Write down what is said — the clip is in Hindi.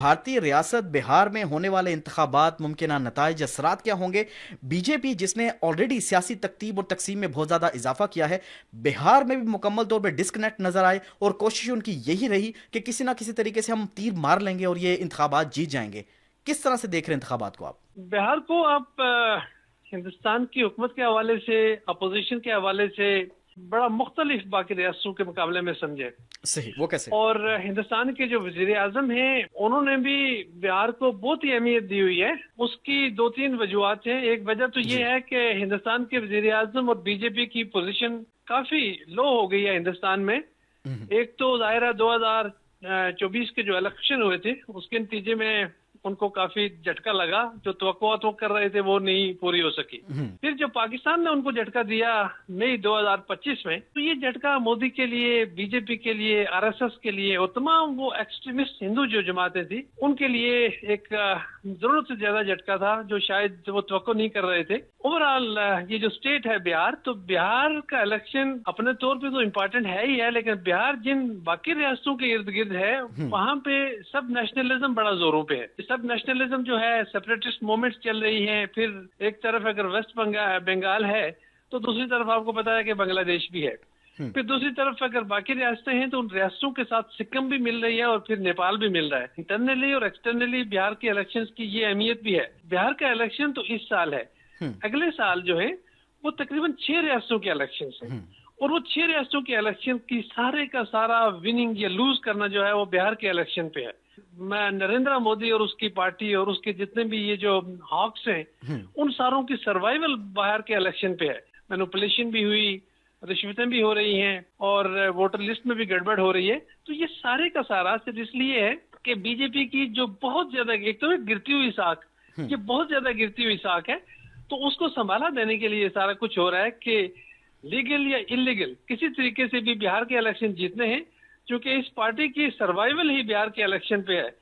भारतीय रियासत बिहार में होने वाले इंतखाबात मुमकिन नताइज असरात क्या होंगे। बीजेपी जिसने ऑलरेडी सियासी तकतीब और तकसीम में बहुत ज्यादा इजाफा किया है, बिहार में भी मुकम्मल तौर पर डिस्कनेक्ट नजर आए और कोशिश उनकी यही रही कि किसी ना किसी तरीके से हम तीर मार लेंगे और ये इंतखाबात जीत जाएंगे। किस तरह से देख रहे हैं इंतखाबात को आप? बिहार को आप हिंदुस्तान की हुकूमत के हवाले से, अपोजिशन के हवाले से बड़ा मुख्तलिफ बाकी रियासतों के मुकाबले में समझे। सही, वो कैसे? और हिंदुस्तान के जो वजीर आजम हैं उन्होंने भी बिहार को बहुत ही अहमियत दी हुई है। उसकी दो तीन वजूहत हैं। एक वजह तो ये जी। है कि हिंदुस्तान के वजीर आजम और बीजेपी की पोजीशन काफी लो हो गई है हिंदुस्तान में। हम्म। एक तो जाहिर 2024 के जो इलेक्शन हुए थे उसके नतीजे में उनको काफी झटका लगा। जो तो कर रहे थे वो नहीं पूरी हो सकी। हम्म। फिर जो पाकिस्तान ने उनको झटका दिया मई 2025 में, तो ये झटका मोदी के लिए, बीजेपी के लिए, आरएसएस के लिए और तमाम वो एक्सट्रीमिस्ट हिंदू जो जमातें थी उनके लिए एक जरूरत से ज्यादा झटका था जो शायद वो तो नहीं कर रहे थे। ओवरऑल ये जो स्टेट है बिहार, तो बिहार का इलेक्शन अपने तौर पे तो इम्पोर्टेंट है ही है, लेकिन बिहार जिन बाकी रियासतों के इर्द गिर्द है वहां पे सब नेशनलिज्म बड़ा जोरों पे है। सब नेशनलिज्म जो है, सेपरेटिस्ट मूवमेंट्स चल रही हैं। फिर एक तरफ अगर वेस्ट बंगाल है तो दूसरी तरफ आपको पता है कि बांग्लादेश भी है। फिर दूसरी तरफ अगर बाकी रियासतें हैं तो उन रियासतों के साथ सिक्किम भी मिल रही है और फिर नेपाल भी मिल रहा है। इंटरनली और एक्सटर्नली बिहार के इलेक्शंस की ये अहमियत भी है। बिहार का इलेक्शन तो इस साल है, अगले साल जो है वो तकरीबन 6 रियासतों के इलेक्शन है। और वो 6 रियासतों के इलेक्शन की सारे का सारा विनिंग या लूज करना जो है वो बिहार के इलेक्शन पे है। मैं नरेंद्र मोदी और उसकी पार्टी और उसके जितने भी ये जो हॉक्स हैं उन सारों की सर्वाइवल बिहार के इलेक्शन पे है। मैनिपुलेशन भी हुई, रिश्वतें भी हो रही हैं और वोटर लिस्ट में भी गड़बड़ हो रही है। तो ये सारे का सारा सिर्फ इसलिए है कि बीजेपी की जो बहुत ज्यादा, एक तो गिरती हुई साख, ये बहुत ज्यादा गिरती हुई साख है, तो उसको संभाला देने के लिए सारा कुछ हो रहा है कि लीगल या इलीगल किसी तरीके से भी बिहार के इलेक्शन जीतने हैं, क्योंकि इस पार्टी की सर्वाइवल ही बिहार के इलेक्शन पे है।